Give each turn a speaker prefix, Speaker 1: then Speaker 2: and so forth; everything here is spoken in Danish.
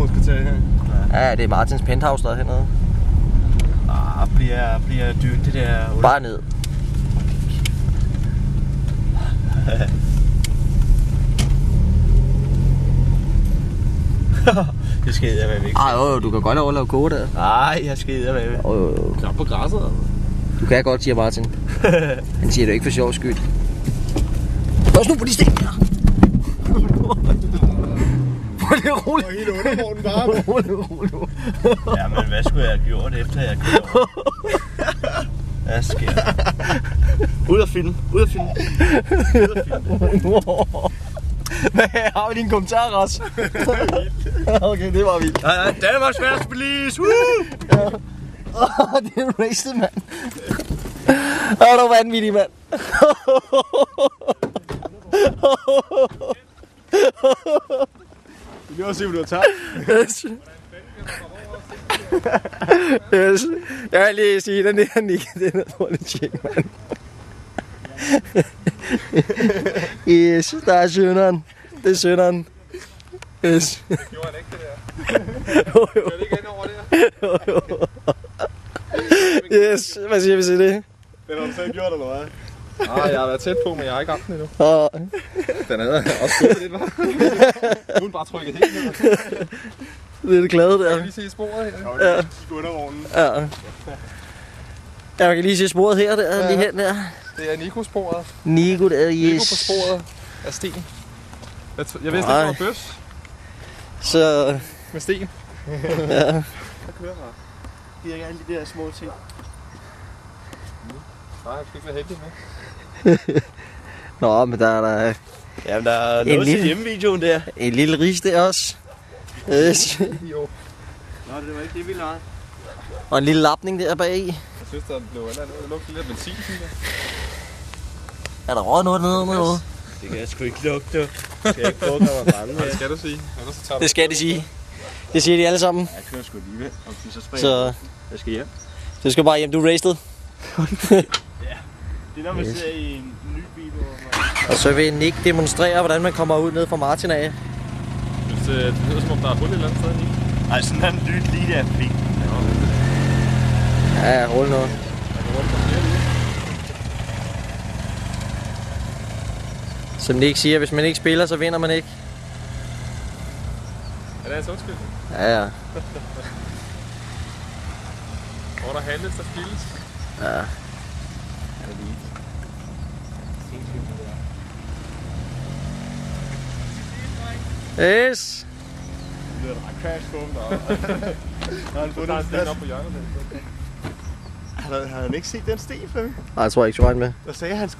Speaker 1: Moskvarter her.
Speaker 2: Ja, det er Martins penthouse, der er hernede.
Speaker 1: Bliver dyrt det der...
Speaker 2: Bare ned.
Speaker 1: Det skal jeg med ikke.
Speaker 2: Ej, du kan godt overleve koge der.
Speaker 1: Nej, jeg skal med.
Speaker 3: Knap på græsset.
Speaker 2: Du kan godt, siger Martin. Han siger det ikke for sjov skyld. Pas nu på de sten der! Hvor er det roligt?
Speaker 1: Og hele undervognen bare.
Speaker 2: Roligt.
Speaker 1: Ja, men hvad skulle jeg have gjort efter jeg gjorde? Hvad sker der? Ud af film.
Speaker 2: Hvad har vi din kommentar, Ras? Okay, det var vildt.
Speaker 1: Nej, Danmarks værste police!
Speaker 2: Det er racist, mand. Åh, du er vanvittig, mand.
Speaker 1: Vi kan også se, hvad du har taget.
Speaker 2: Yes. Jeg vil lige sige, den der Nick, den er dårlig tjek, mand. Yes, der er sønderen. Det er sønderen. Yes.
Speaker 3: Gjorde han ikke det der? Gjorde det ikke ind over der?
Speaker 2: Yes, hvad siger vi til det?
Speaker 1: Den har du selv gjort, eller hvad?
Speaker 3: Nej, jeg har været tæt på, men jeg har ikke haft den endnu.
Speaker 2: Og
Speaker 3: Den havde også gået lidt, var. Uden bare trykket helt ned.
Speaker 2: det er det glade der.
Speaker 3: Jeg kan lige se sporet her.
Speaker 1: Ja. Undervognen.
Speaker 2: Ja. Jeg kan lige se sporet her, der, lige hen der.
Speaker 3: Det er Nico-sporet.
Speaker 2: Nico, der, yes.
Speaker 3: Nico på sporet af sten. Jeg vidste ikke, det var bøs
Speaker 2: Så,
Speaker 3: med sten.
Speaker 2: ja.
Speaker 1: Jeg kører her. Giver ikke alle de der små ting.
Speaker 3: Nej, jeg skal ikke være heldig med.
Speaker 2: Nå, men der er der
Speaker 1: Jamen, der er noget til hjemmevideoen der.
Speaker 2: en lille ris der også. Yes.
Speaker 3: Jo.
Speaker 1: Nå, det var ikke det, vi lavede.
Speaker 2: Og en lille lapning der bag.
Speaker 3: Jeg synes, der blev lugtet lidt benzin, synes jeg.
Speaker 2: Er der røget noget nede?
Speaker 1: Det kan jeg sgu ikke lugte. Skal jeg ikke prøve at komme fremme
Speaker 3: Hvad
Speaker 1: her?
Speaker 3: skal du sige? Ellers så tager du
Speaker 2: Det skal de sige. Det siger de alle sammen.
Speaker 1: Jeg kører sgu alligevel. Om de så springer.
Speaker 2: Så
Speaker 1: Jeg skal hjem.
Speaker 2: du skal bare hjem, du er raced.
Speaker 1: Det er når man sidder i en ny bil.
Speaker 2: Og så vil Nick demonstrere, hvordan man kommer ud ned fra Martin af.
Speaker 3: Det lyder som om, der er hul et eller andet sted, ikke?
Speaker 1: Ej, sådan en lyd lige der fik.
Speaker 2: Ja, hold nu.
Speaker 3: Der går rundt på flere lyde.
Speaker 2: Som Nick siger, hvis man ikke spiller, så vinder man ikke.
Speaker 3: Er det altså undskyld?
Speaker 2: Ja.
Speaker 3: Hvor der handles, der spilles.
Speaker 2: Ja. Yes.
Speaker 1: Det er der crash på dem deroppe. Har han fundet en
Speaker 3: sten op på hjørnet.
Speaker 1: Har han ikke set den sten, Flemming?
Speaker 2: Nej, jeg tror ikke, du regner med.
Speaker 1: Der sagde han skulle